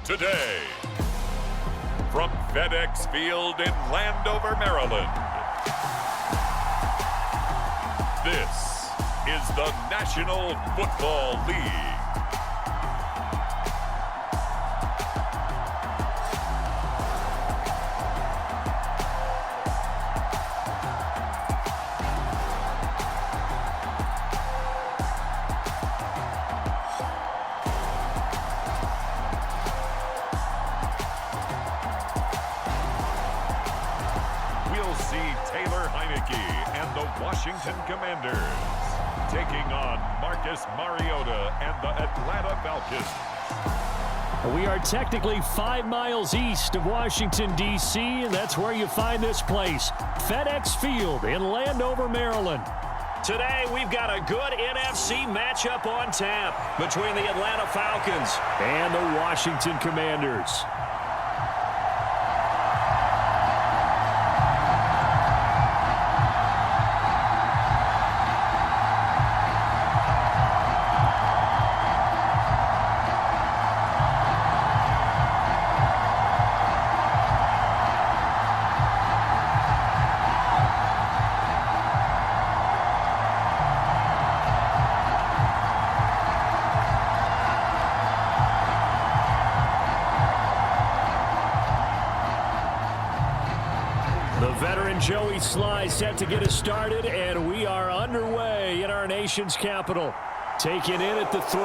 today. From FedEx Field in Landover, Maryland, this is the National Football League. Washington Commanders taking on Marcus Mariota and the Atlanta Falcons. We are technically 5 miles east of Washington, D.C., and that's where you find this place, FedEx Field in Landover, Maryland. Today, we've got a good NFC matchup on tap between the Atlanta Falcons and the Washington Commanders. Joey Sly set to get us started, and we are underway in our nation's capital. Taken in at the 3.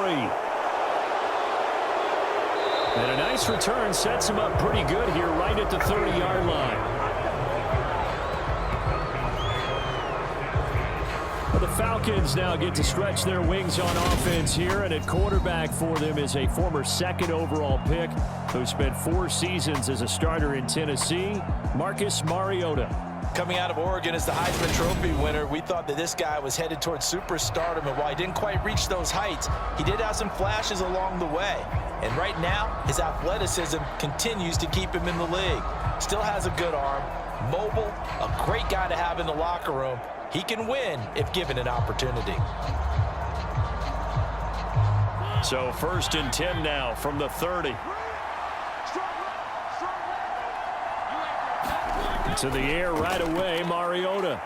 And a nice return sets him up pretty good here right at the 30-yard line. Well, the Falcons now get to stretch their wings on offense here, and at quarterback for them is a former 2nd overall pick who spent 4 seasons as a starter in Tennessee, Marcus Mariota. Coming out of Oregon as the Heisman Trophy winner, we thought that this guy was headed towards superstardom, and while he didn't quite reach those heights, he did have some flashes along the way. And right now, his athleticism continues to keep him in the league. Still has a good arm, mobile, a great guy to have in the locker room. He can win if given an opportunity. So 1st and 10 now from the 30. To the air right away, Mariota.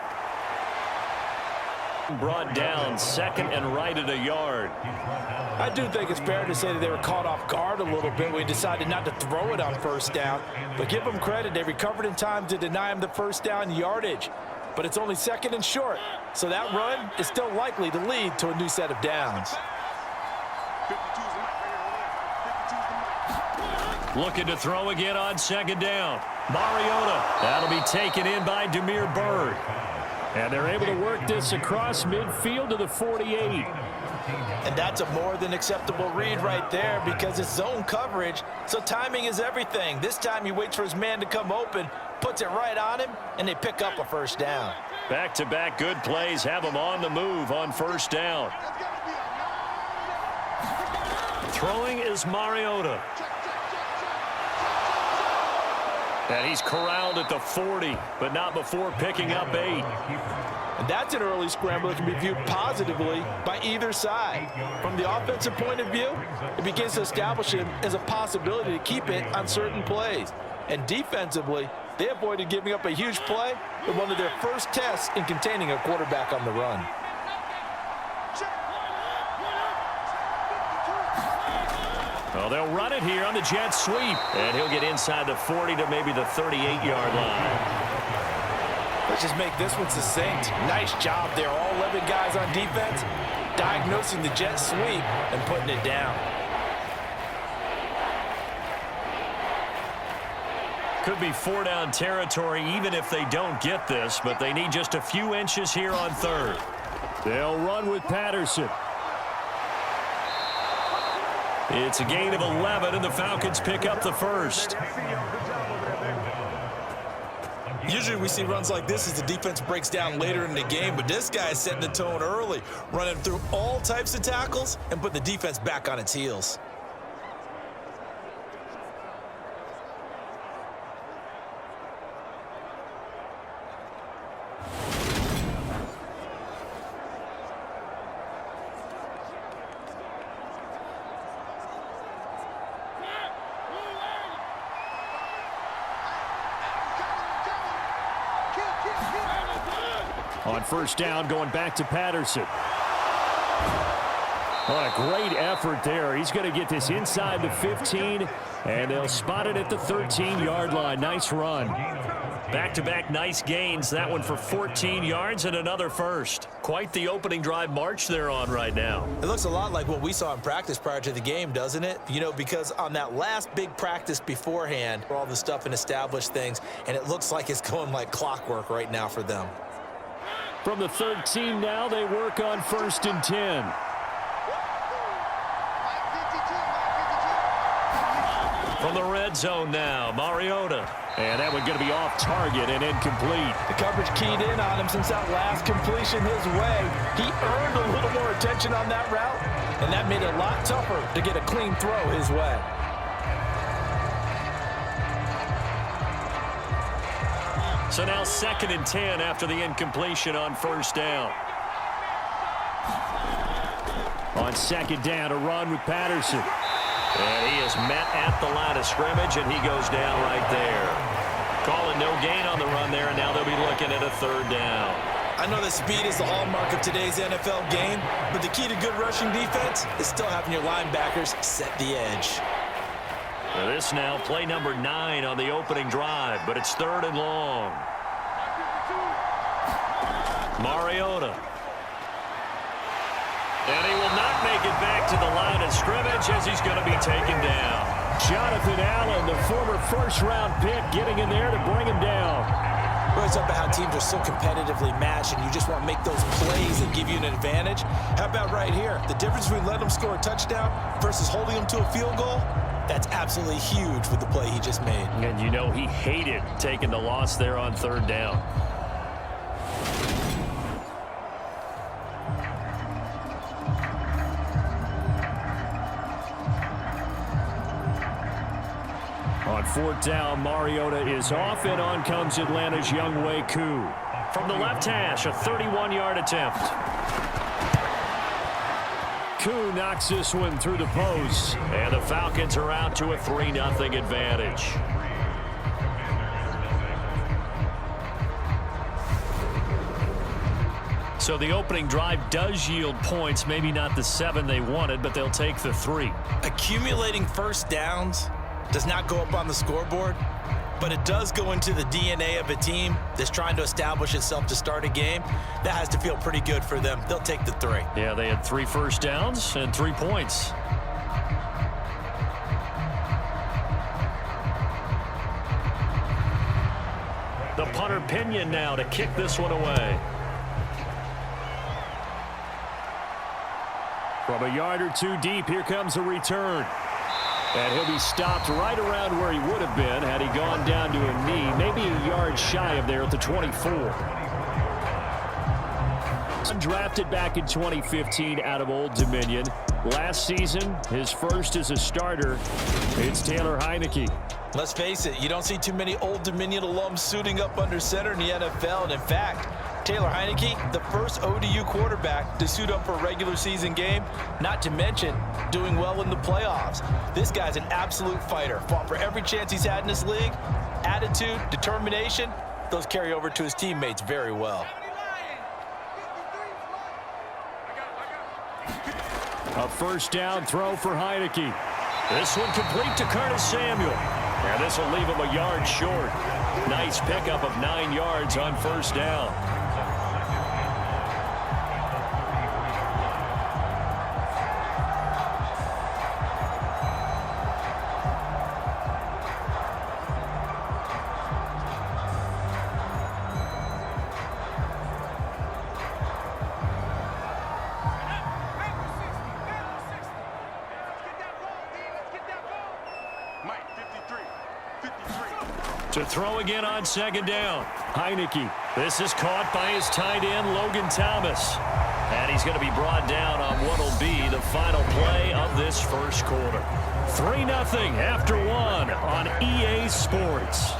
Brought down 2nd and right at a yard. I do think it's fair to say that they were caught off guard a little bit when we decided not to throw it on 1st down. But give them credit, they recovered in time to deny him the 1st down yardage. But it's only 2nd and short, so that run is still likely to lead to a new set of downs. Looking to throw again on 2nd down. Mariota. That'll be taken in by Demir Bird. And they're able to work this across midfield to the 48. And that's a more than acceptable read right there because it's zone coverage, so timing is everything. This time he waits for his man to come open, puts it right on him, and they pick up a 1st down. Back-to-back good plays have him on the move on 1st down. Throwing is Mariota. And he's corralled at the 40, but not before picking up 8. And that's an early scramble that can be viewed positively by either side. From the offensive point of view, it begins to establish him as a possibility to keep it on certain plays. And defensively, they avoided giving up a huge play in one of their first tests in containing a quarterback on the run. Well, they'll run it here on the jet sweep. And he'll get inside the 40 to maybe the 38-yard line. Let's just make this one succinct. Nice job there. All 11 guys on defense diagnosing the jet sweep and putting it down. Could be 4-down territory even if they don't get this, but they need just a few inches here on 3rd. They'll run with Patterson. It's a gain of 11, and the Falcons pick up the 1st. Usually we see runs like this as the defense breaks down later in the game, but this guy is setting the tone early, running through all types of tackles and put the defense back on its heels. On first down, going back to Patterson. What a great effort there. He's going to get this inside the 15, and they'll spot it at the 13-yard line. Nice run. Back-to-back nice gains. That one for 14 yards and another first. Quite the opening drive march they're on right now. It looks a lot like what we saw in practice prior to the game, doesn't it? You know, because on that last big practice beforehand, all the stuff and established things, and it looks like it's going like clockwork right now for them. From the 13 now, they work on 1st and 10. From the red zone now, Mariota. And that one going to be off target and incomplete. The coverage keyed in on him since that last completion his way. He earned a little more attention on that route, and that made it a lot tougher to get a clean throw his way. So now 2nd and 10 after the incompletion on first down. On 2nd down, a run with Patterson. And he is met at the line of scrimmage, and he goes down right there. Call it no gain on the run there, and now they'll be looking at a 3rd down. I know that speed is the hallmark of today's NFL game, but the key to good rushing defense is still having your linebackers set the edge. This now play number 9 on the opening drive, but it's 3rd and long. Mariota. And he will not make it back to the line of scrimmage as he's going to be taken down. Jonathan Allen, the former first-round pick, getting in there to bring him down. Well, it's up to how teams are so competitively matched, and you just want to make those plays that give you an advantage. How about right here? The difference between letting them score a touchdown versus holding them to a field goal, that's absolutely huge with the play he just made. And you know he hated taking the loss there on 3rd down. On 4th down, Mariota is off, and on comes Atlanta's Younghoe Koo. From the left hash, a 31-yard attempt. Koo knocks this one through the post, and the Falcons are out to a 3-0 advantage. So the opening drive does yield points, maybe not the 7 they wanted, but they'll take the 3. Accumulating first downs does not go up on the scoreboard, but it does go into the DNA of a team that's trying to establish itself to start a game. That has to feel pretty good for them. They'll take the 3. Yeah, they had 3 first downs and 3 points. The punter Pinion now to kick this one away. From a yard or 2 deep, here comes a return. And he'll be stopped right around where he would have been had he gone down to a knee, maybe a yard shy of there at the 24. Undrafted back in 2015 out of Old Dominion. Last season, his first as a starter, it's Taylor Heineke. Let's face it, you don't see too many Old Dominion alums suiting up under center in the NFL, and in fact, Taylor Heineke, the first ODU quarterback to suit up for a regular season game, not to mention doing well in the playoffs. This guy's an absolute fighter. Fought for every chance he's had in this league. Attitude, determination, those carry over to his teammates very well. A first down throw for Heineke. This one complete to Curtis Samuel. And this will leave him a yard short. Nice pickup of 9 yards on first down. To throw again on second down. Heineke. This is caught by his tight end, Logan Thomas. And he's going to be brought down on what will be the final play of this first quarter. 3-0 after 1 on EA Sports.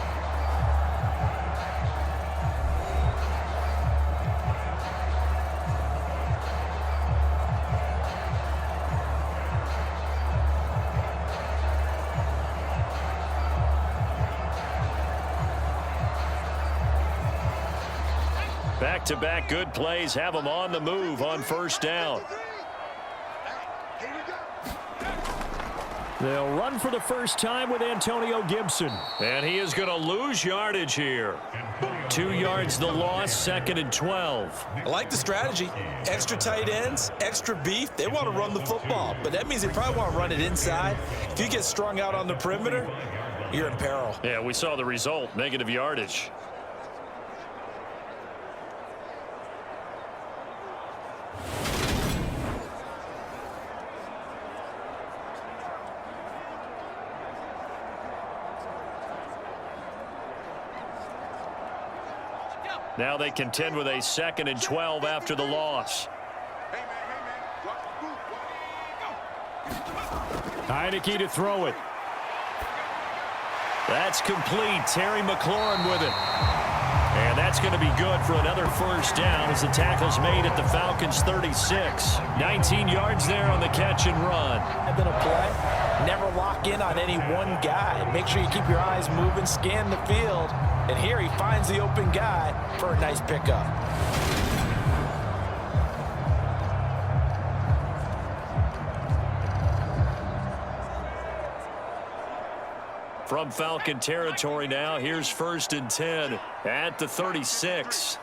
Back-to-back good plays have them on the move on first down. They'll run for the first time with Antonio Gibson. And he is going to lose yardage here. 2 yards the loss, 2nd and 12. I like the strategy. Extra tight ends, extra beef. They want to run the football, but that means they probably want to run it inside. If you get strung out on the perimeter, you're in peril. Yeah, we saw the result, negative yardage. Now they contend with a 2nd and 12 after the loss. Heineke to throw it. That's complete. Terry McLaurin with it. And that's going to be good for another first down as the tackle's made at the Falcons' 36. 19 yards there on the catch and run. Been a play. Never lock in on any one guy. Make sure you keep your eyes moving, scan the field. And here he finds the open guy for a nice pickup. From Falcon territory now, here's 1st and 10 at the 36.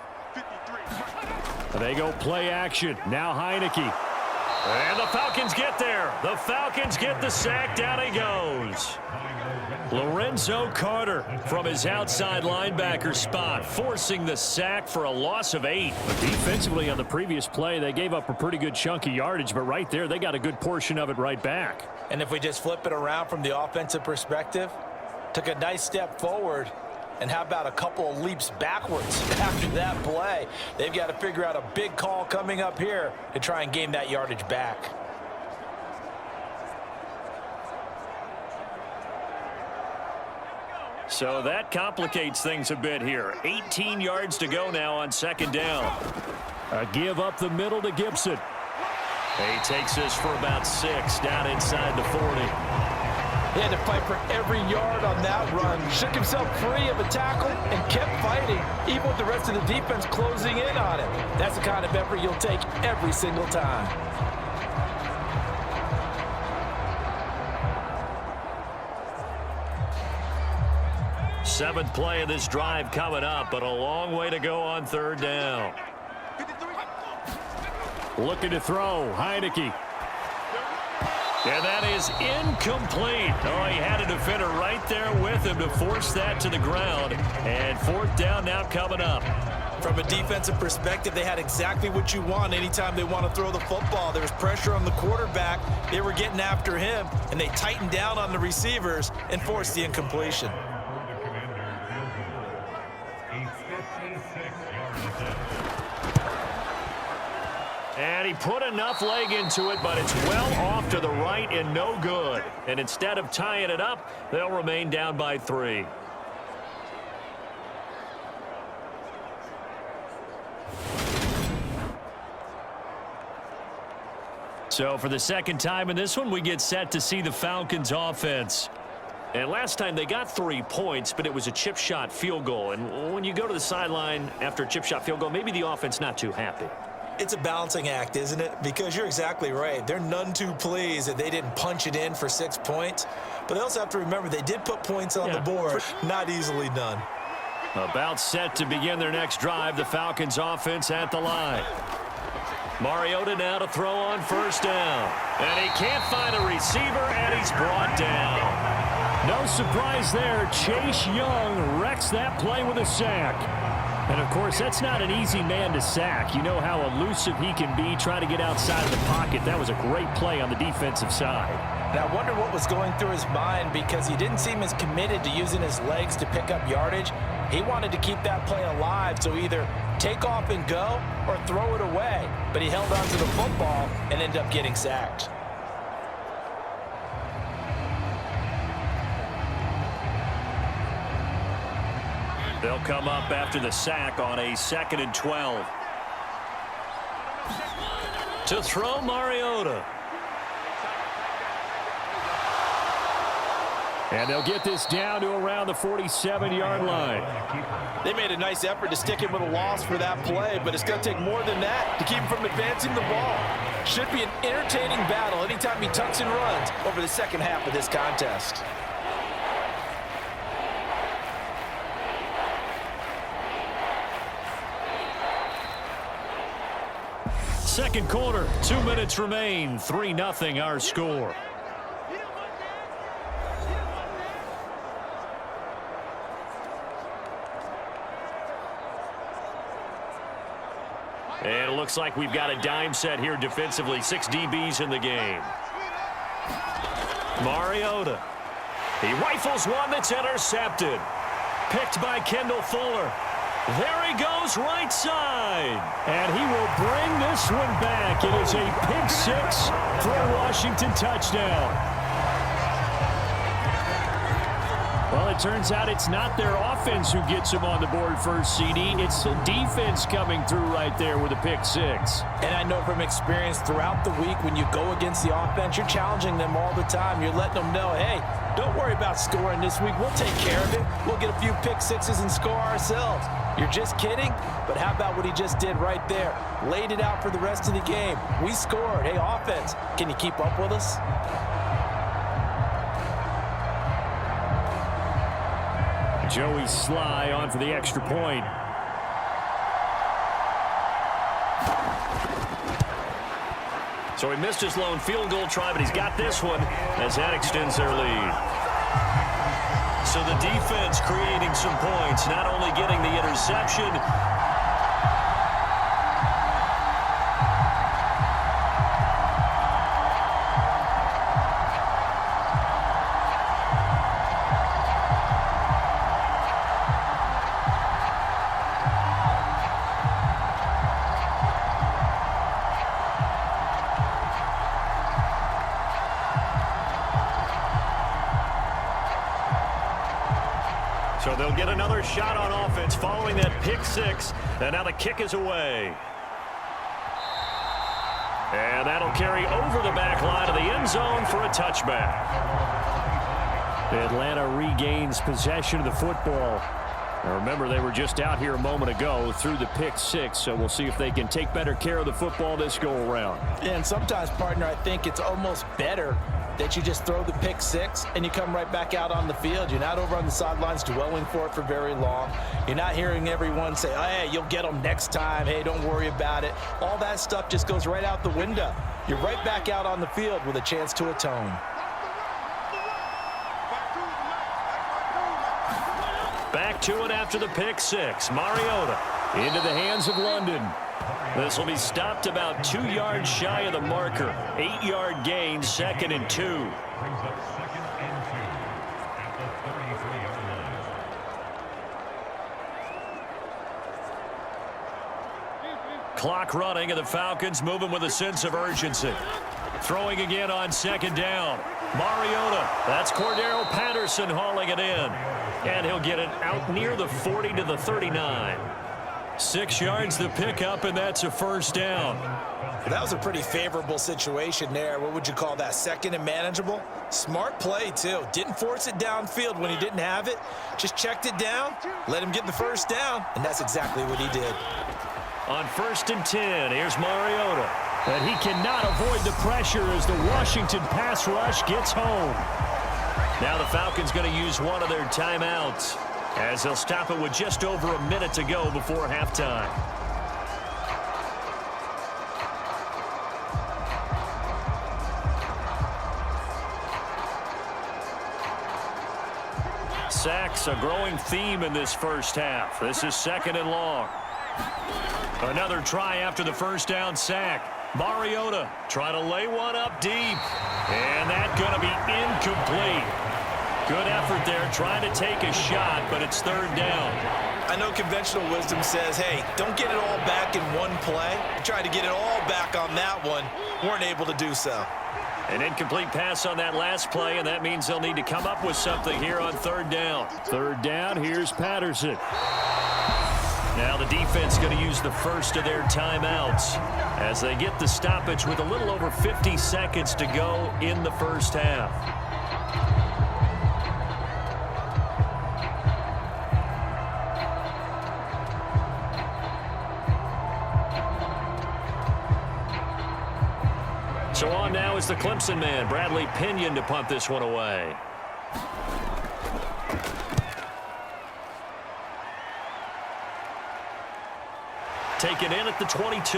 They go play action. Now Heineke. And the Falcons get there. The Falcons get the sack. Down he goes. Lorenzo Carter from his outside linebacker spot, forcing the sack for a loss of 8. But defensively on the previous play, they gave up a pretty good chunk of yardage, but right there, they got a good portion of it right back. And if we just flip it around from the offensive perspective, took a nice step forward, and how about a couple of leaps backwards after that play? They've got to figure out a big call coming up here to try and gain that yardage back. So that complicates things a bit here. 18 yards to go now on 2nd down. A give up the middle to Gibson. He takes this for about 6 down inside the 40. He had to fight for every yard on that run. Shook himself free of a tackle and kept fighting, even with the rest of the defense closing in on him. That's the kind of effort you'll take every single time. Seventh play of this drive coming up, but a long way to go on 3rd down. Looking to throw, Heineke. And that is incomplete. Oh, he had a defender right there with him to force that to the ground. And 4th down now coming up. From a defensive perspective, they had exactly what you want anytime they want to throw the football. There was pressure on the quarterback. They were getting after him, and they tightened down on the receivers and forced the incompletion. And he put enough leg into it, but it's well off to the right and no good. And instead of tying it up, they'll remain down by 3. So for the 2nd time in this one, we get set to see the Falcons offense. And last time they got 3 points, but it was a chip shot field goal. And when you go to the sideline after a chip shot field goal, maybe the offense not too happy. It's a balancing act, isn't it? Because you're exactly right. They're none too pleased that they didn't punch it in for 6 points. But they also have to remember they did put points on the board. Not easily done. About set to begin their next drive, the Falcons offense at the line. Mariota now to throw on 1st down. And he can't find a receiver, and he's brought down. No surprise there. Chase Young wrecks that play with a sack. And, of course, that's not an easy man to sack. You know how elusive he can be, trying to get outside of the pocket. That was a great play on the defensive side. And I wonder what was going through his mind, because he didn't seem as committed to using his legs to pick up yardage. He wanted to keep that play alive, so either take off and go or throw it away. But he held on to the football and ended up getting sacked. They'll come up after the sack on a 2nd and 12. To throw, Mariota. And they'll get this down to around the 47-yard line. They made a nice effort to stick him with a loss for that play, but it's going to take more than that to keep him from advancing the ball. Should be an entertaining battle anytime he tucks and runs over the second half of this contest. Second quarter, 2 minutes remain, 3-0 our score. And it looks like we've got a dime set here defensively. 6 DBs in the game. Mariota. He rifles one that's intercepted. Picked by Kendall Fuller. There he goes, right side. And he will bring this one back. It is a pick 6 for a Washington touchdown. Well, it turns out it's not their offense who gets them on the board first, CD. It's the defense coming through right there with a pick 6. And I know from experience throughout the week when you go against the offense, you're challenging them all the time. You're letting them know, hey, don't worry about scoring this week. We'll take care of it. We'll get a few pick 6s and score ourselves. You're just kidding? But how about what he just did right there? Laid it out for the rest of the game. We scored. Hey, offense, can you keep up with us? Joey Sly on for the extra point. So he missed his lone field goal try, but he's got this one as that extends their lead. So the defense creating some points, not only getting the interception, so they'll get another shot on offense following that pick 6. And now the kick is away. And that'll carry over the back line of the end zone for a touchback. Atlanta regains possession of the football. Now remember, they were just out here a moment ago through the pick 6, so we'll see if they can take better care of the football this go-around. And sometimes, partner, I think it's almost better that you just throw the pick 6 and you come right back out on the field. You're not over on the sidelines dwelling for it for very long. You're not hearing everyone say, oh, hey, you'll get them next time. Hey, don't worry about it. All that stuff just goes right out the window. You're right back out on the field with a chance to atone. Back to it after the pick 6. Mariota into the hands of London. This will be stopped about 2 yards shy of the marker. 8-yard gain, 2nd and 2. Clock running, and the Falcons moving with a sense of urgency. Throwing again on 2nd down. Mariota, that's Cordero Patterson hauling it in. And he'll get it out near the 40 to the 39. 6 yards the pickup, and that's a first down. That was a pretty favorable situation there. What would you call that? 2nd and manageable? Smart play, too. Didn't force it downfield when he didn't have it. Just checked it down, let him get the first down, and that's exactly what he did. On 1st and 10, here's Mariota. But he cannot avoid the pressure as the Washington pass rush gets home. Now the Falcons going to use one of their timeouts, as they'll stop it with just over a minute to go before halftime. Sacks, a growing theme in this first half. This is 2nd and long. Another try after the first down sack. Mariota trying to lay one up deep. And that's going to be incomplete. Good effort there, trying to take a shot, but it's 3rd down. I know conventional wisdom says, hey, don't get it all back in one play. Tried to get it all back on that one. Weren't able to do so. An incomplete pass on that last play, and that means they'll need to come up with something here on 3rd down. 3rd down, here's Patterson. Now the defense going to use the first of their timeouts as they get the stoppage with a little over 50 seconds to go in the first half. So on now is the Clemson man, Bradley Pinion, to punt this one away. Taken in at the 22.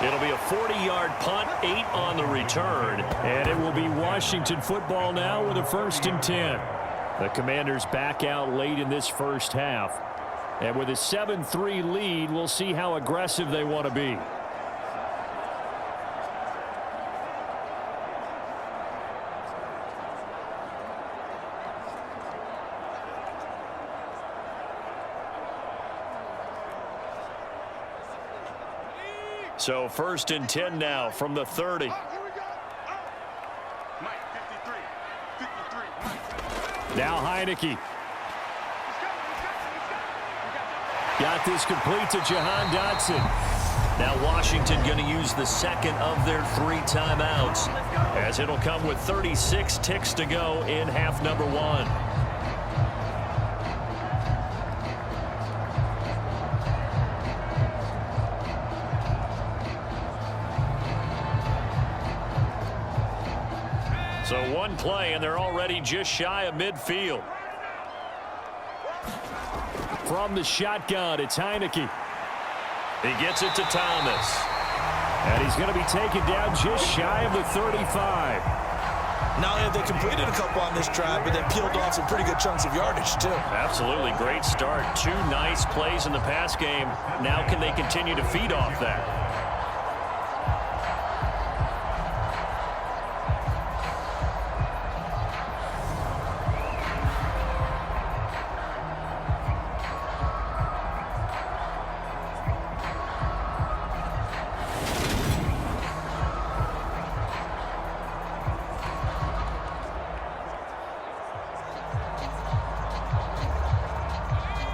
It'll be a 40-yard punt, 8 on the return. And it will be Washington football now with a 1st and 10. The Commanders back out late in this first half. And with a 7-3 lead, we'll see how aggressive they want to be. So 1st and 10 now from the 30. Now Heineke. Got this complete to Jahan Dotson. Now Washington going to use the second of their 3 timeouts, as it'll come with 36 ticks to go in half number 1. So 1 play, and they're already just shy of midfield. From the shotgun, it's Heineke. He gets it to Thomas. And he's going to be taken down just shy of the 35. Not only have they completed a couple on this drive, but they peeled off some pretty good chunks of yardage, too. Absolutely. Great start. 2 nice plays in the pass game. Now can they continue to feed off that?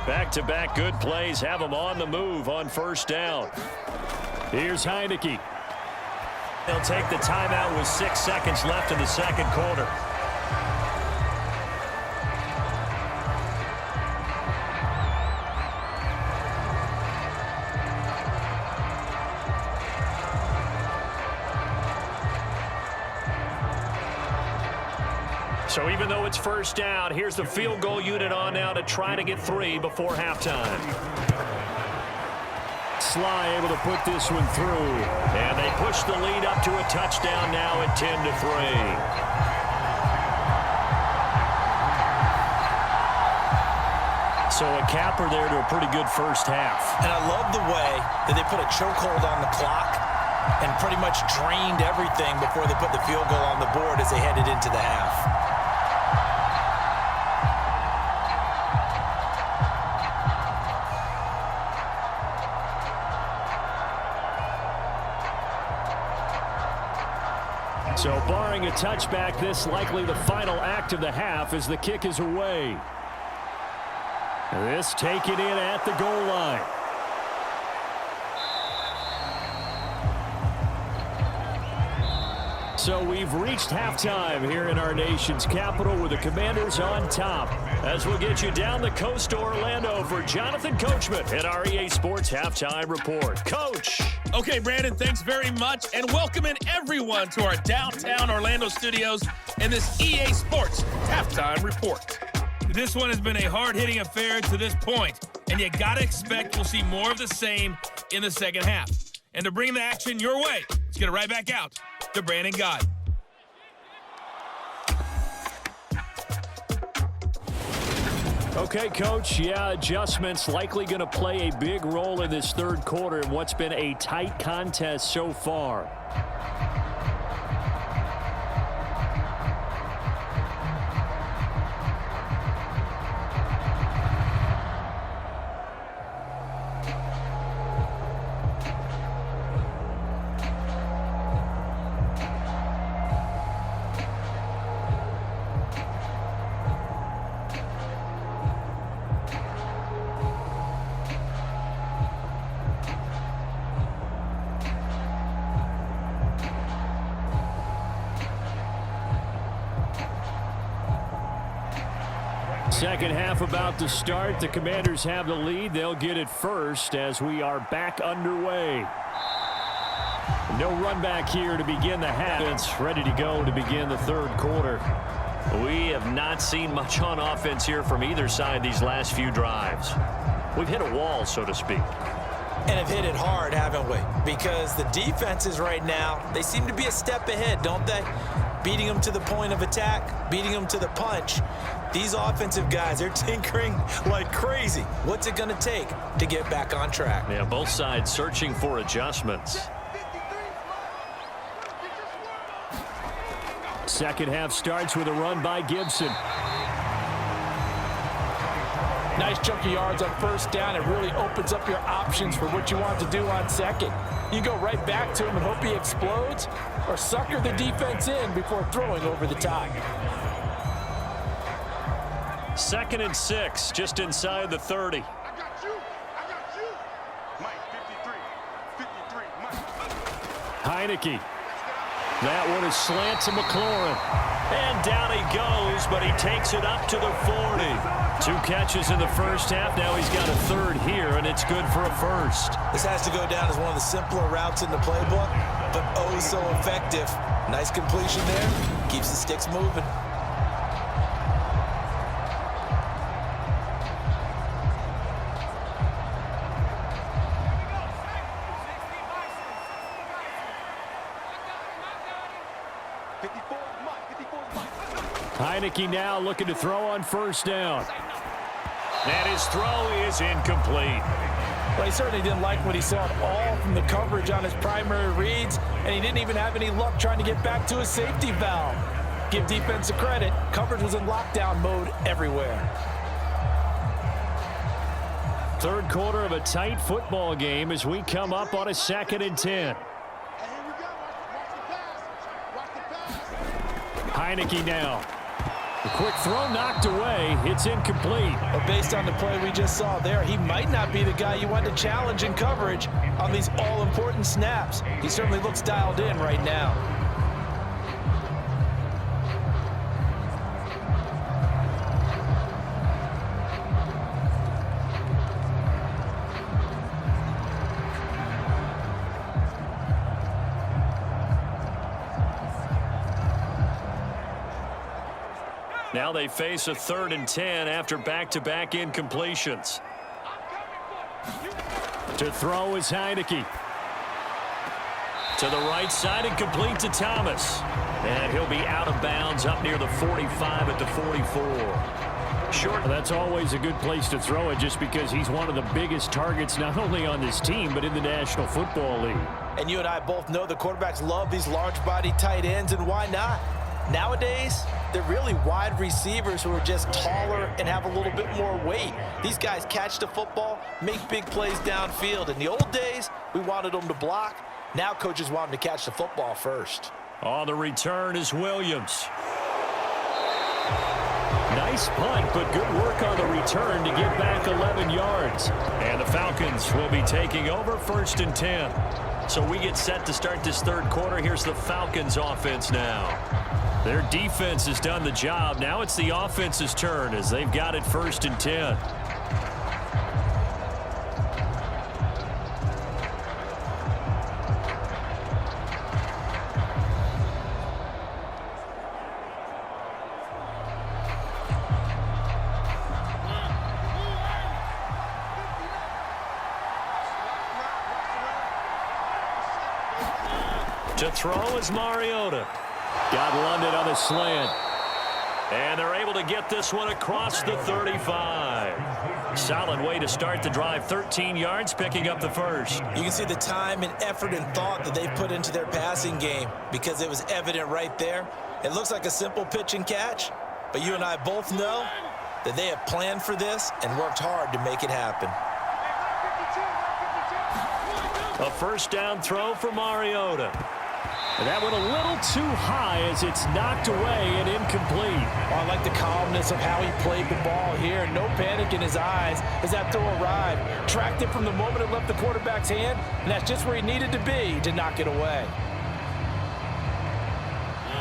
Back-to-back good plays have them on the move on 1st down. Here's Heineke. They'll take the timeout with 6 seconds left in the second quarter. So even though it's 1st down, here's the field goal unit on now to try to get 3 before halftime. Sly able to put this one through. And they push the lead up to a touchdown now at 10-3. So a capper there to a pretty good first half. And I love the way that they put a chokehold on the clock and pretty much drained everything before they put the field goal on the board as they headed into the half. So barring a touchback, this likely the final act of the half as the kick is away. This taken in at the goal line. So we've reached halftime here in our nation's capital with the Commanders on top. As we'll get you down the coast to Orlando for Jonathan Coachman at our EA Sports Halftime Report. Coach! Okay, Brandon, thanks very much, and welcoming everyone to our downtown Orlando studios and this EA Sports Halftime Report. This one has been a hard-hitting affair to this point, and you got to expect we'll see more of the same in the second half. And to bring the action your way, let's get it right back out to Brandon Gott. Okay, Coach, adjustments likely going to play a big role in this third quarter in what's been a tight contest so far. Second half about to start. The Commanders have the lead. They'll get it first as we are back underway. No run back here to begin the half. It's ready to go to begin the third quarter. We have not seen much on offense here from either side these last few drives. We've hit a wall, so to speak. And have hit it hard, haven't we? Because the defenses right now, they seem to be a step ahead, don't they? Beating them to the point of attack, beating them to the punch. These offensive guys, they're tinkering like crazy. What's it going to take to get back on track? Yeah, both sides searching for adjustments. Second half starts with a run by Gibson. Nice chunk of yards on first down. It really opens up your options for what you want to do on second. You go right back to him and hope he explodes, or sucker the defense in before throwing over the top. 2nd and 6, just inside the 30. I got you. Mike, 53, Mike. Heineke. That one is slant to McLaurin. And down he goes, but he takes it up to the 40. 2 catches in the first half. Now he's got a third here, and it's good for a first. This has to go down as one of the simpler routes in the playbook, but oh so effective. Nice completion there. Keeps the sticks moving. Heineke now looking to throw on first down. And his throw is incomplete. Well, he certainly didn't like what he saw at all from the coverage on his primary reads, and he didn't even have any luck trying to get back to his safety valve. Give defense a credit. Coverage was in lockdown mode everywhere. Third quarter of a tight football game as we come up on a 2nd and 10. Heineke now. The quick throw knocked away. It's incomplete. But based on the play we just saw there, he might not be the guy you want to challenge in coverage on these all-important snaps. He certainly looks dialed in right now. Now they face a 3rd and 10 after back-to-back incompletions. To throw is Heineke. To the right side and complete to Thomas. And he'll be out of bounds up near the 45 at the 44. Short. That's always a good place to throw it just because he's one of the biggest targets not only on this team but in the National Football League. And you and I both know the quarterbacks love these large-body tight ends, and why not? Nowadays, they're really wide receivers who are just taller and have a little bit more weight. These guys catch the football, make big plays downfield. In the old days, we wanted them to block. Now coaches want them to catch the football first. On the return is Williams. Nice punt, but good work on the return to get back 11 yards. And the Falcons will be taking over 1st and 10. So we get set to start this third quarter. Here's the Falcons offense now. Their defense has done the job. Now it's the offense's turn as they've got it 1st and 10. To throw is Mariota. Got London on the slant. And they're able to get this one across the 35. Solid way to start the drive. 13 yards, picking up the first. You can see the time and effort and thought that they've put into their passing game because it was evident right there. It looks like a simple pitch and catch, but you and I both know that they have planned for this and worked hard to make it happen. A first down throw for Mariota. And that went a little too high as it's knocked away and incomplete. Oh, I like the calmness of how he played the ball here. No panic in his eyes as that throw arrived. Tracked it from the moment it left the quarterback's hand, and that's just where he needed to be to knock it away.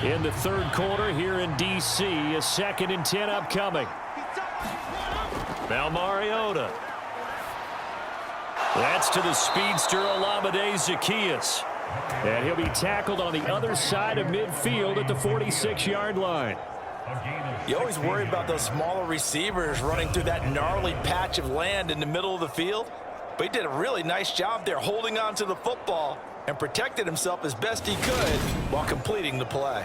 In the third quarter here in D.C., a 2nd and 10 upcoming. Now Mariota. That's to the speedster Olamide Zaccheaus. And he'll be tackled on the other side of midfield at the 46-yard line. You always worry about those smaller receivers running through that gnarly patch of land in the middle of the field. But he did a really nice job there holding on to the football and protected himself as best he could while completing the play.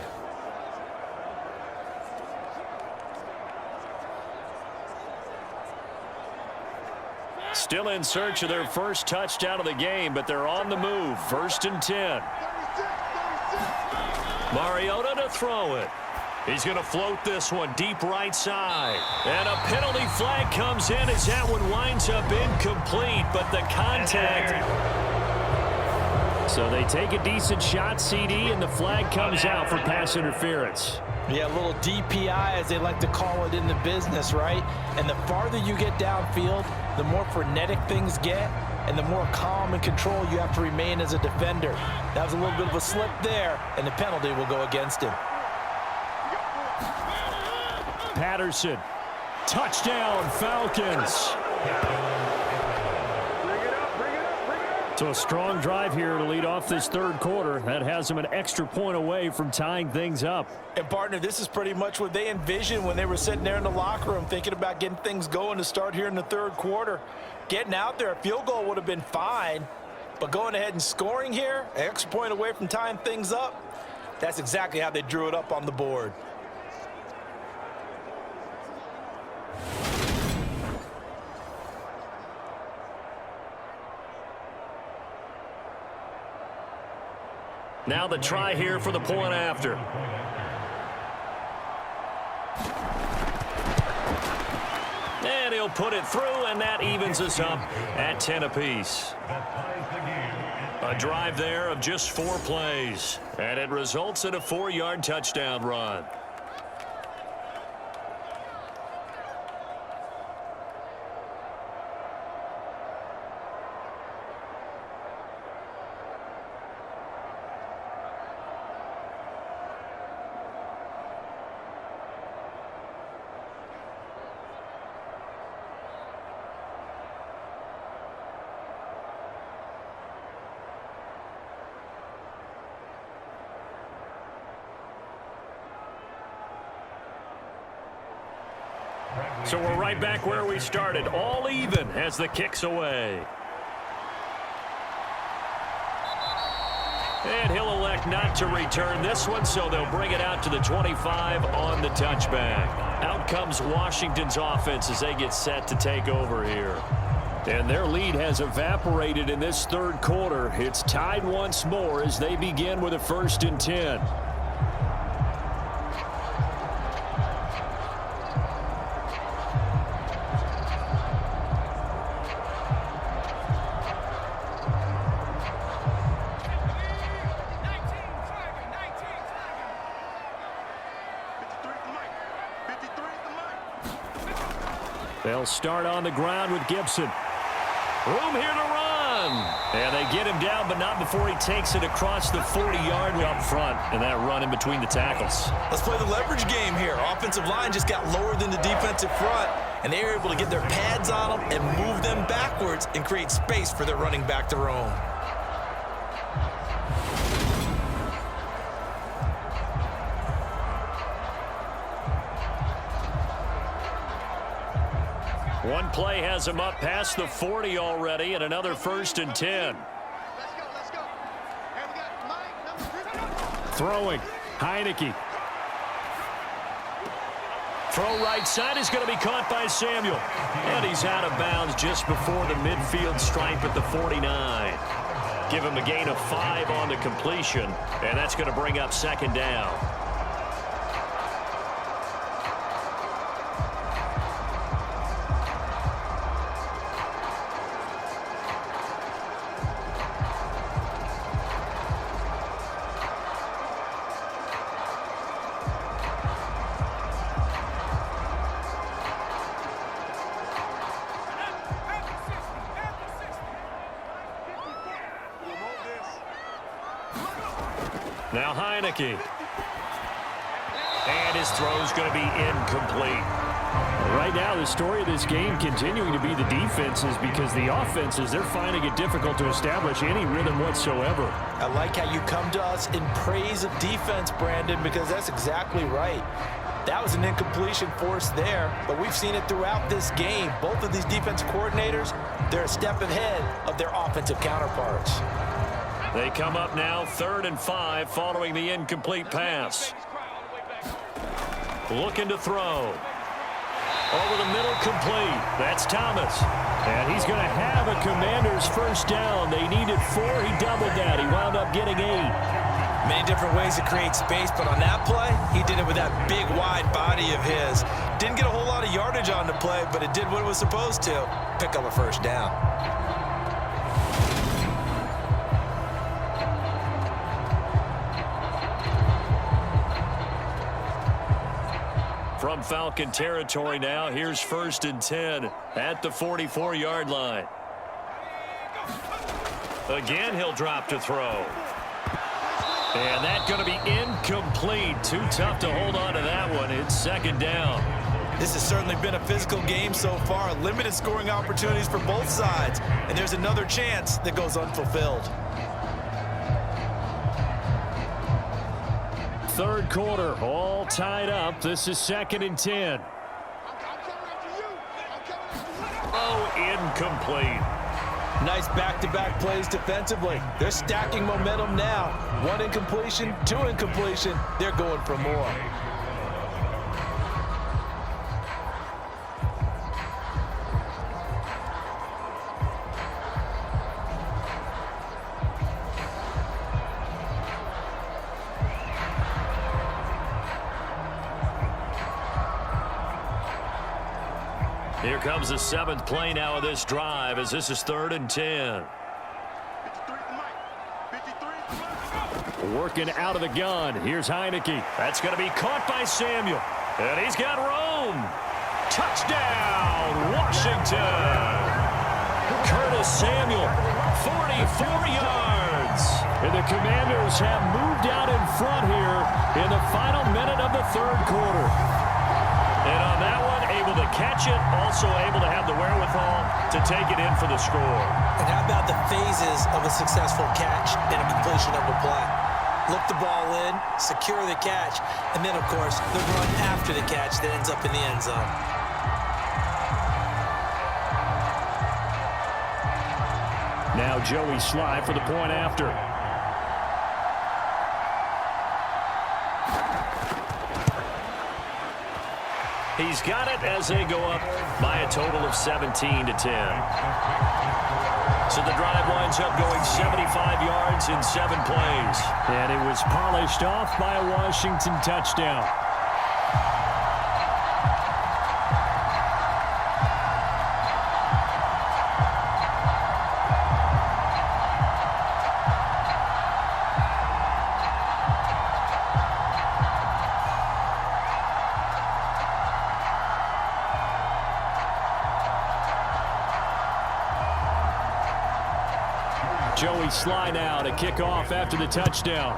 Still in search of their first touchdown of the game, but they're on the move. 1st and 10. Mariota to throw it. He's going to float this one deep right side. And a penalty flag comes in as that one winds up incomplete, but the contact. So they take a decent shot, CD, and the flag comes out for pass interference. Yeah, a little DPI, as they like to call it in the business, right? And the farther you get downfield, the more frenetic things get, and the more calm and control you have to remain as a defender. That was a little bit of a slip there, and the penalty will go against him. Patterson. Touchdown, Falcons. So a strong drive here to lead off this third quarter. That has them an extra point away from tying things up. And, partner, this is pretty much what they envisioned when they were sitting there in the locker room thinking about getting things going to start here in the third quarter. Getting out there, a field goal would have been fine, but going ahead and scoring here, an extra point away from tying things up, that's exactly how they drew it up on the board. Now the try here for the point after. And he'll put it through, and that evens us up at 10 apiece. A drive there of just 4 plays, and it results in a 4-yard touchdown run. So we're right back where we started, all even as the kick's away. And he'll elect not to return this one, so they'll bring it out to the 25 on the touchback. Out comes Washington's offense as they get set to take over here. And their lead has evaporated in this third quarter. It's tied once more as they begin with a 1st and 10. They'll start on the ground with Gibson. Room here to run. And they get him down, but not before he takes it across the 40-yard line up front. And that run in between the tackles. Let's play the leverage game here. Offensive line just got lower than the defensive front, and they were able to get their pads on them and move them backwards and create space for their running back to roam. One play has him up past the 40 already, and another 1st and 10. Let's go. And we got Mike, number 3. Throwing, Heineke. Throw right side is going to be caught by Samuel. And he's out of bounds just before the midfield stripe at the 49. Give him a gain of 5 on the completion, and that's going to bring up 2nd down. Now Heineke. And his throw's going to be incomplete. Right now, the story of this game continuing to be the defenses, because the offenses, they're finding it difficult to establish any rhythm whatsoever. I like how you come to us in praise of defense, Brandon, because that's exactly right. That was an incompletion forced there, but we've seen it throughout this game. Both of these defense coordinators, they're a step ahead of their offensive counterparts. They come up now 3rd and 5 following the incomplete pass. Looking to throw. Over the middle, complete. That's Thomas. And he's going to have a Commanders first down. They needed 4. He doubled that. He wound up getting 8. Many different ways to create space, but on that play, he did it with that big, wide body of his. Didn't get a whole lot of yardage on the play, but it did what it was supposed to. Pick up a first down. From Falcon territory now, here's 1st and 10 at the 44-yard line. Again, he'll drop to throw. And that's going to be incomplete. Too tough to hold on to that one. It's 2nd down. This has certainly been a physical game so far. Limited scoring opportunities for both sides. And there's another chance that goes unfulfilled. 3rd quarter, all tied up. This is 2nd and 10. Oh, incomplete. Nice back-to-back plays defensively. They're stacking momentum now. 1 incompletion, 2 incompletion. They're going for more. Here comes the 7th play now of this drive, as this is 3rd and 10. Working out of the gun. Here's Heineke. That's going to be caught by Samuel. And he's got Rome. Touchdown, Washington. Curtis Samuel, 44 yards. And the Commanders have moved out in front here in the final minute of the 3rd quarter. And on that one, able to catch it, also able to have the wherewithal to take it in for the score. And how about the phases of a successful catch and a completion of a play? Look the ball in, secure the catch, and then, of course, the run after the catch that ends up in the end zone. Now Joey Sly for the point after. He's got it as they go up by a total of 17 to 10. So the drive winds up going 75 yards in 7 plays. And it was polished off by a Washington touchdown. Joey Sly now to kick off after the touchdown.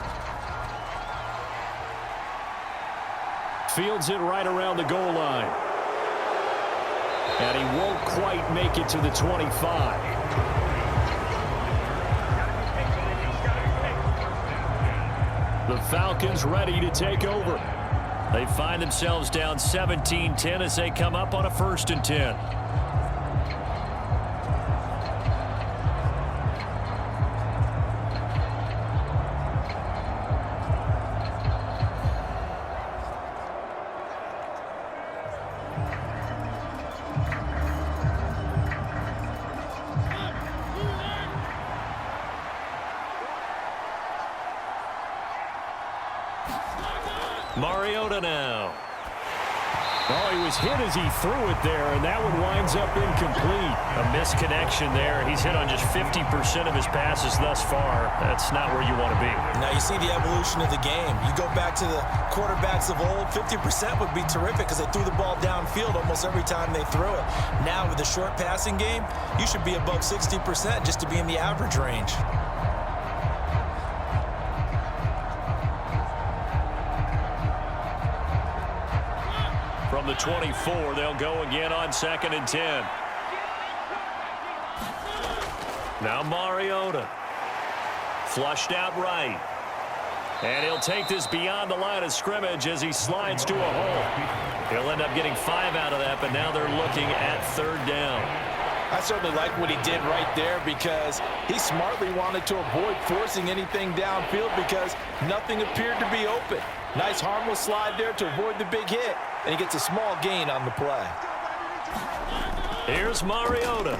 Fields it right around the goal line. And he won't quite make it to the 25. The Falcons ready to take over. They find themselves down 17-10 as they come up on a 1st and 10. Mariota now. Oh, he was hit as he threw it there, and that one winds up incomplete. A misconnection there. He's hit on just 50% of his passes thus far. That's not where you want to be. Now you see the evolution of the game. You go back to the quarterbacks of old, 50% would be terrific because they threw the ball downfield almost every time they threw it. Now with the short passing game, you should be above 60% just to be in the average range. From the 24. They'll go again on 2nd and 10. Now Mariota. Flushed out right. And he'll take this beyond the line of scrimmage as he slides to a hole. He'll end up getting 5 out of that, but now they're looking at 3rd down. I certainly like what he did right there because he smartly wanted to avoid forcing anything downfield because nothing appeared to be open. Nice harmless slide there to avoid the big hit, and he gets a small gain on the play. Here's Mariota.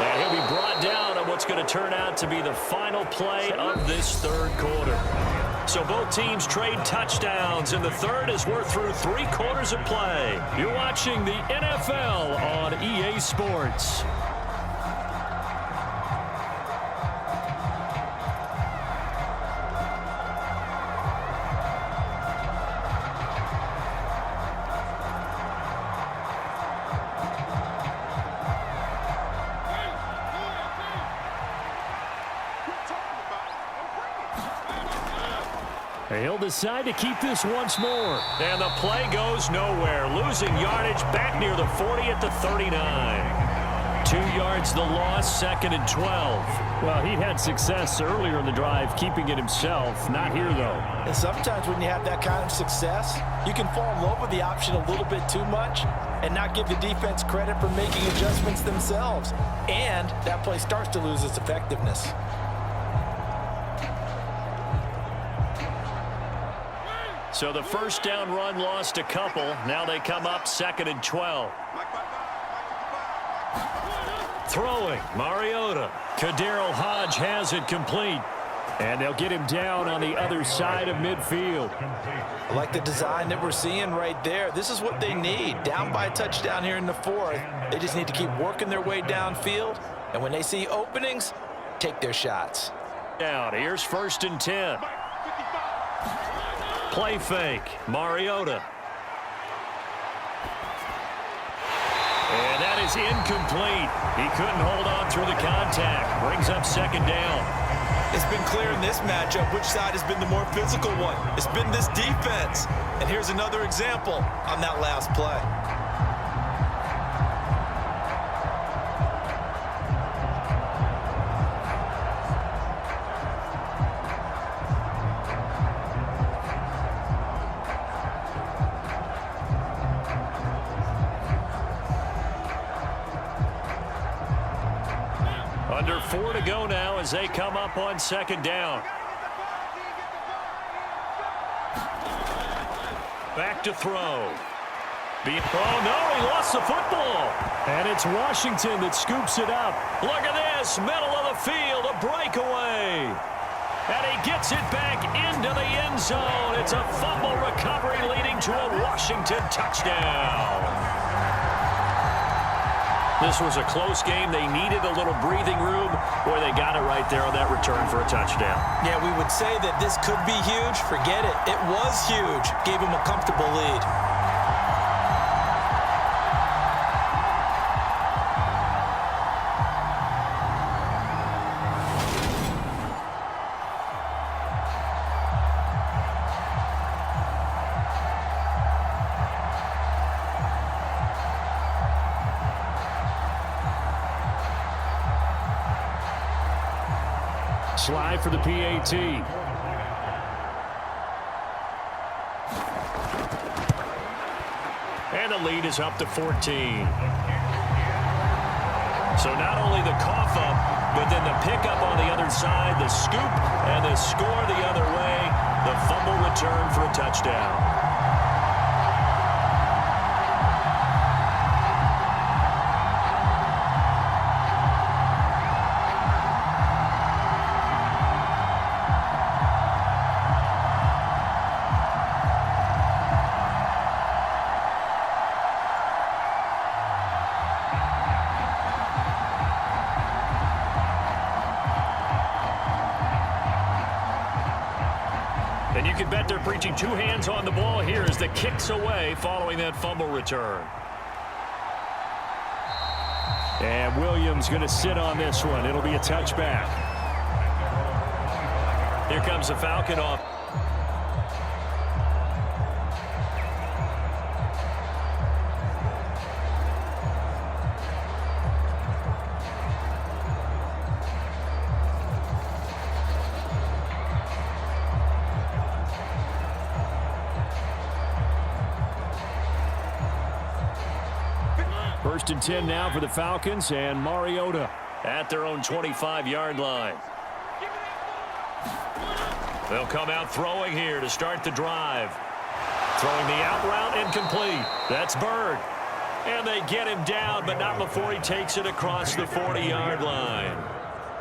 And he'll be brought down on what's going to turn out to be the final play of this 3rd quarter. So both teams trade touchdowns, and the 3rd as we're through 3 quarters of play. You're watching the NFL on EA Sports. He'll decide to keep this once more. And the play goes nowhere. Losing yardage back near the 40 at the 39. 2 yards the loss, 2nd and 12. Well, he had success earlier in the drive, keeping it himself. Not here, though. And sometimes when you have that kind of success, you can fall in love with the option a little bit too much and not give the defense credit for making adjustments themselves. And that play starts to lose its effectiveness. So the 1st down run lost a couple. Now they come up 2nd and 12. Throwing, Mariota. Kadarius Hodge has it complete. And they'll get him down on the other side of midfield. I like the design that we're seeing right there. This is what they need. Down by a touchdown here in the 4th. They just need to keep working their way downfield. And when they see openings, take their shots. Down. Here's 1st and 10. Play fake, Mariota. And that is incomplete. He couldn't hold on through the contact. Brings up 2nd down. It's been clear in this matchup which side has been the more physical one. It's been this defense. And here's another example on that last play. Under 4 to go now as they come up on 2nd down. Back to throw. Oh, no, he lost the football. And it's Washington that scoops it up. Look at this, middle of the field, a breakaway. And he gets it back into the end zone. It's a fumble recovery leading to a Washington touchdown. This was a close game. They needed a little breathing room. Boy, they got it right there on that return for a touchdown. Yeah, we would say that this could be huge. Forget it. It was huge. Gave him a comfortable lead. Slide for the PAT. And the lead is up to 14. So not only the cough up, but then the pickup on the other side, the scoop, and the score the other way. The fumble return for a touchdown. And you can bet they're preaching 2 hands on the ball here as the kick's away following that fumble return. And Williams going to sit on this one. It'll be a touchback. Here comes the Falcon off. First and 10 now for the Falcons, and Mariota at their own 25-yard line. They'll come out throwing here to start the drive. Throwing the out route incomplete. That's Bird. And they get him down, but not before he takes it across the 40-yard line.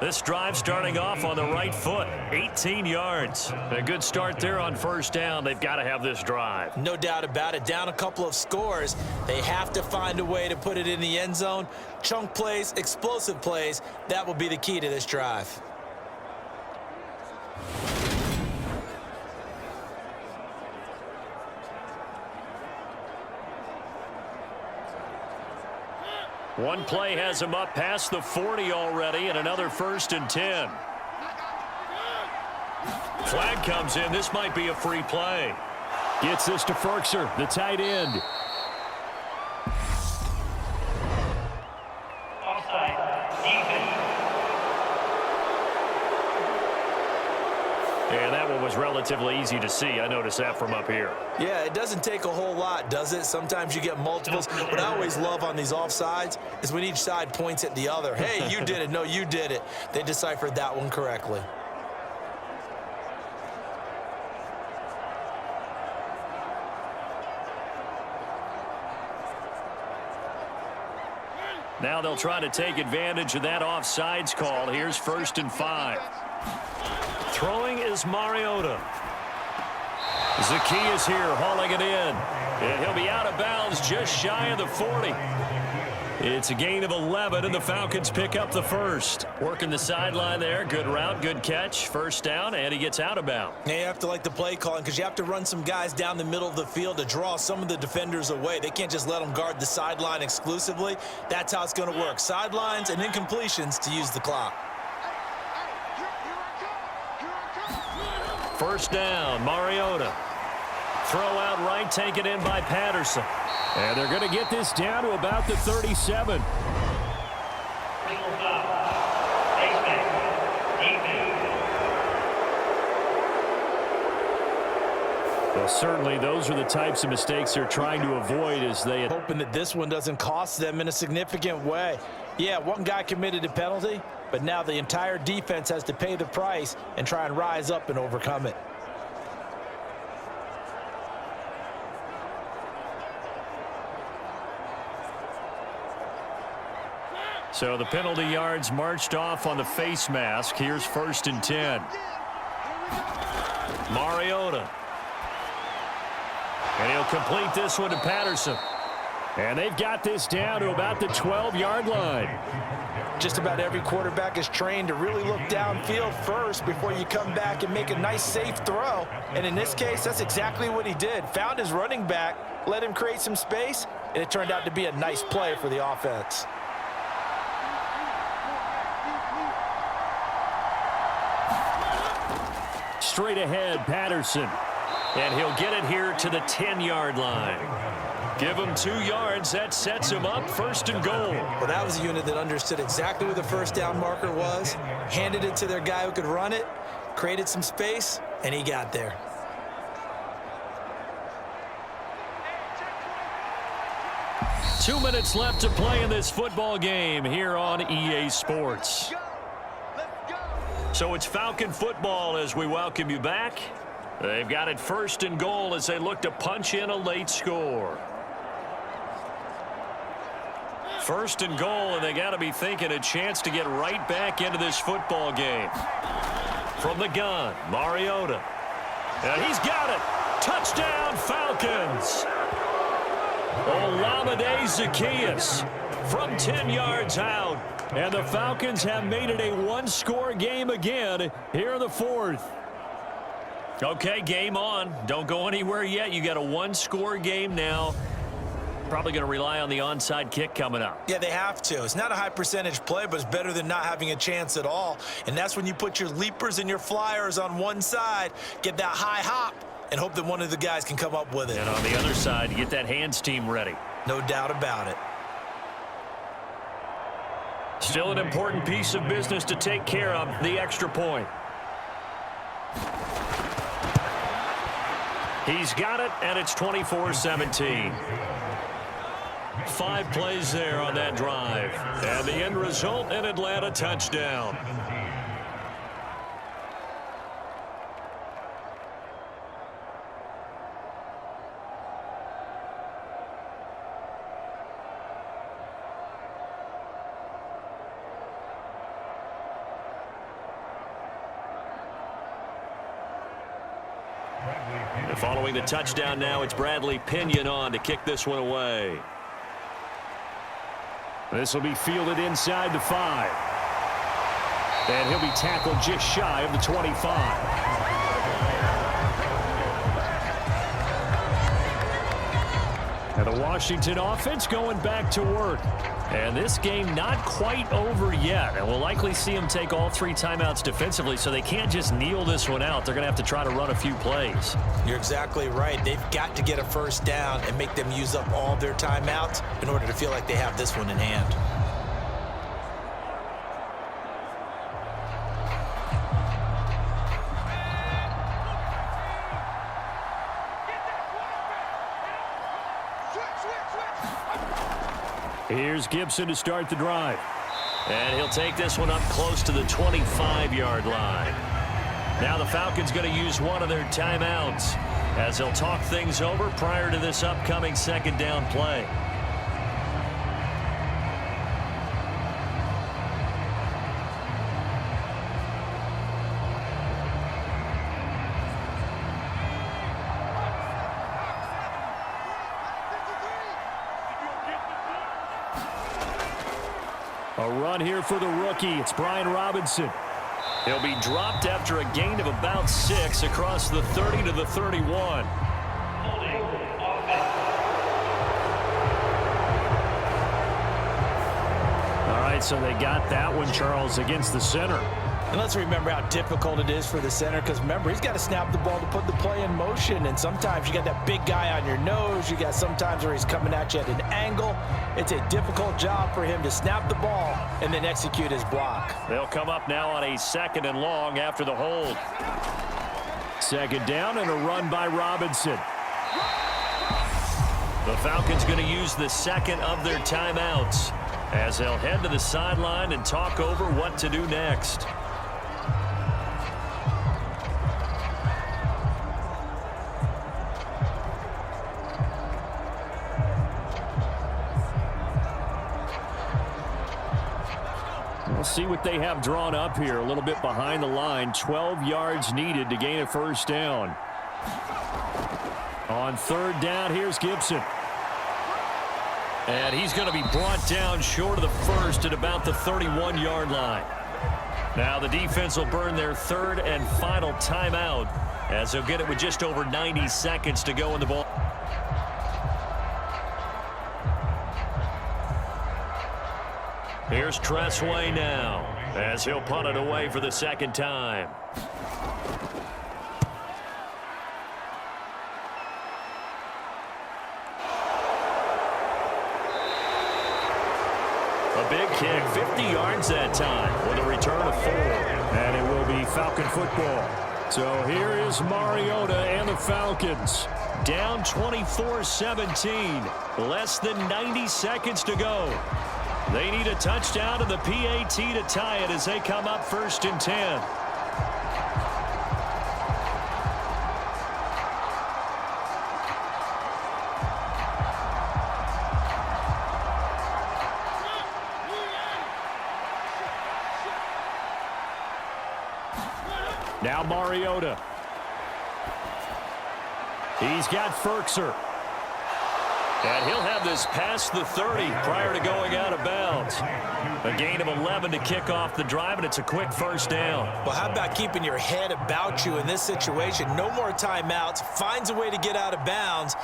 This drive starting off on the right foot, 18 yards. A good start there on first down. They've got to have this drive. No doubt about it. Down a couple of scores. They have to find a way to put it in the end zone. Chunk plays, explosive plays. That will be the key to this drive. One play has him up past the 40 already, and another first and 10. Flag comes in. This might be a free play. Gets this to Ferkser, the tight end. And that one was relatively easy to see. I noticed that from up here. Yeah, it doesn't take a whole lot, does it? Sometimes you get multiples. What I always love on these offsides is when each side points at the other. Hey, you did it. No, you did it. They deciphered that one correctly. Now they'll try to take advantage of that offsides call. Here's first and 5. Throwing is Mariota. Zacchaeus here hauling it in. And he'll be out of bounds just shy of the 40. It's a gain of 11, and the Falcons pick up the first. Working the sideline there. Good route, good catch. First down, and he gets out of bounds. Yeah, you have to like the play calling because you have to run some guys down the middle of the field to draw some of the defenders away. They can't just let them guard the sideline exclusively. That's how it's going to work. Sidelines and incompletions to use the clock. First down, Mariota. Throw out right, taken in by Patterson. And they're going to get this down to about the 37. Well, certainly those are the types of mistakes they're trying to avoid as they... Hoping that this one doesn't cost them in a significant way. Yeah, one guy committed a penalty, but now the entire defense has to pay the price and try and rise up and overcome it. So the penalty yards marched off on the face mask. Here's first and 10. Mariota. And he'll complete this one to Patterson. And they've got this down to about the 12-yard line. Just about every quarterback is trained to really look downfield first before you come back and make a nice, safe throw. And in this case, that's exactly what he did. Found his running back, let him create some space, and it turned out to be a nice play for the offense. Straight ahead, Patterson. And he'll get it here to the 10-yard line. Give him 2 yards. That sets him up first and goal. Well, that was a unit that understood exactly where the first down marker was, handed it to their guy who could run it, created some space, and he got there. Two minutes left to play in this football game here on EA Sports. So it's Falcon football as we welcome you back. They've got it first and goal as they look to punch in a late score. First and goal, and they got to be thinking a chance to get right back into this football game. From the gun, Mariota. And he's got it. Touchdown, Falcons. Olamide Zacchaeus from 10 yards out. And the Falcons have made it a one-score game again here in the fourth. Okay, game on. Don't go anywhere yet. You got a one-score game now. probably going to rely on the onside kick coming up. Yeah, they have to. It's not a high percentage play, but it's better than not having a chance at all. And that's when you put your leapers and your flyers on one side, get that high hop, and hope that one of the guys can come up with it. And on the other side, get that hands team ready. No doubt about it. Still an important piece of business to take care of, the extra point. He's got it, and it's 24-17. 5 plays there on that drive. And the end result, an Atlanta touchdown. And following the touchdown now, it's Bradley Pinion on to kick this one away. This will be fielded inside the 5. And he'll be tackled just shy of the 25. And the Washington offense going back to work. And this game not quite over yet. And we'll likely see them take all 3 timeouts defensively, so they can't just kneel this one out. They're going to have to try to run a few plays. You're exactly right. They've got to get a first down and make them use up all their timeouts in order to feel like they have this one in hand. Here's Gibson to start the drive. And he'll take this one up close to the 25-yard line. Now the Falcons going to use one of their timeouts as they'll talk things over prior to this upcoming second down play. A run here for the rookie. It's Brian Robinson. He'll be dropped after a gain of about 6 across the 30 to the 31. All right, so they got that one, Charles, against the center. And let's remember how difficult it is for the center, because remember, he's got to snap the ball to put the play in motion, and sometimes you got that big guy on your nose. You got sometimes where he's coming at you at an angle. It's a difficult job for him to snap the ball and then execute his block. They'll come up now on a 2nd and long after the hold. 2nd down and a run by Robinson. The Falcons going to use the 2nd of their timeouts as they'll head to the sideline and talk over what to do next. We'll see what they have drawn up here. A little bit behind the line. 12 yards needed to gain a first down. On 3rd down, here's Gibson. And he's going to be brought down short of the 1st at about the 31-yard line. Now the defense will burn their 3rd and final timeout as they'll get it with just over 90 seconds to go in the ball. Here's Tressway now as he'll punt it away for the 2nd time. A big kick, 50 yards that time with a return of 4. And it will be Falcon football. So here is Mariota and the Falcons. Down 24-17. Less than 90 seconds to go. They need a touchdown to the PAT to tie it as they come up 1st and 10. Now Mariota. He's got Ferkser. And he'll have this past the 30 prior to going out of bounds. A gain of 11 to kick off the drive, and it's a quick first down. Well, how about keeping your head about you in this situation? No more timeouts. Finds a way to get out of bounds.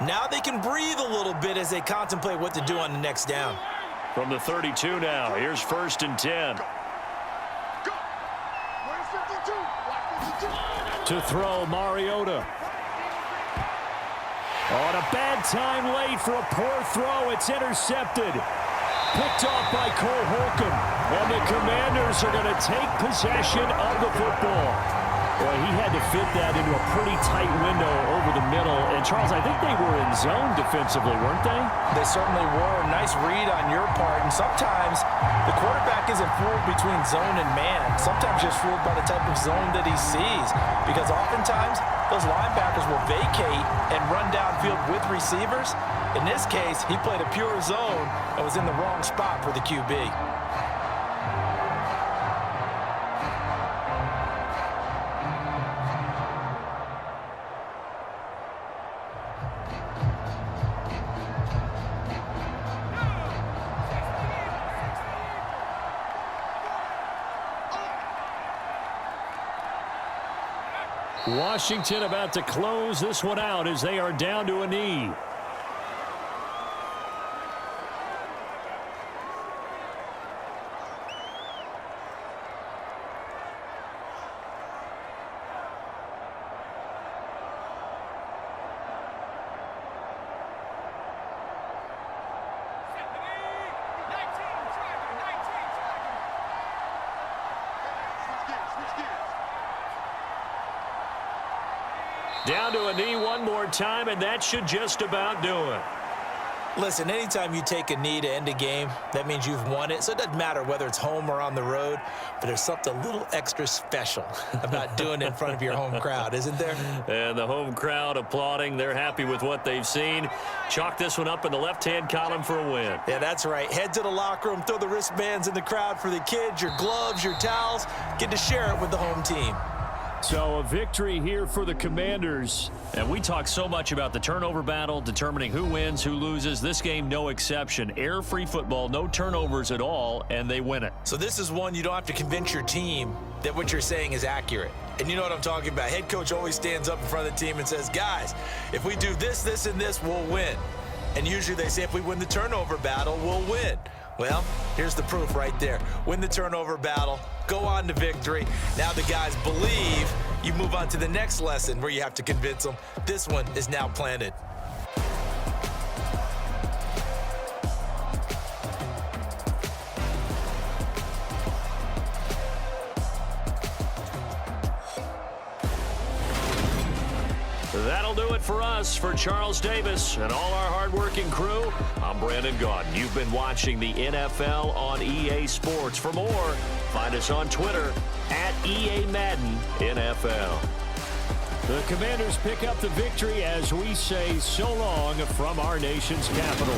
Now they can breathe a little bit as they contemplate what to do on the next down. From the 32 now, here's 1st and 10. Go. Where's 52? Like 52. To throw, Mariota. On a bad time late for a poor throw. It's intercepted. Picked off by Cole Holcomb. And the Commanders are going to take possession of the football. Boy, he had to fit that into a pretty tight window over the middle. And, Charles, I think they were in zone defensively, weren't they? They certainly were. Nice read on your part. And sometimes the quarterback isn't fooled between zone and man. Sometimes just fooled by the type of zone that he sees. Because oftentimes those linebackers will vacate and run downfield with receivers. In this case, he played a pure zone and was in the wrong spot for the QB. Washington about to close this one out as they are down to a knee. Down to a knee one more time, and that should just about do it. Listen, anytime you take a knee to end a game, that means you've won it. So it doesn't matter whether it's home or on the road, but there's something a little extra special about doing it in front of your home crowd, isn't there? And the home crowd applauding. They're happy with what they've seen. Chalk this one up in the left-hand column for a win. Yeah, that's right. Head to the locker room, throw the wristbands in the crowd for the kids, your gloves, your towels. Get to share it with the home team. So a victory here for the Commanders. And we talk so much about the turnover battle, determining who wins, who loses. This game, no exception. Air-free football, no turnovers at all, and they win it. So this is one you don't have to convince your team that what you're saying is accurate. And you know what I'm talking about. Head coach always stands up in front of the team and says, guys, if we do this, this, and this, we'll win. And usually they say if we win the turnover battle, we'll win. Well, here's the proof right there. Win the turnover battle, go on to victory. Now the guys believe. You move on to the next lesson where you have to convince them. This one is now planted. That'll do it for us. For Charles Davis and all our hardworking crew, I'm Brandon Gaudin. You've been watching the NFL on EA Sports. For more, find us on Twitter at EA Madden NFL. The Commanders pick up the victory as we say so long from our nation's capital.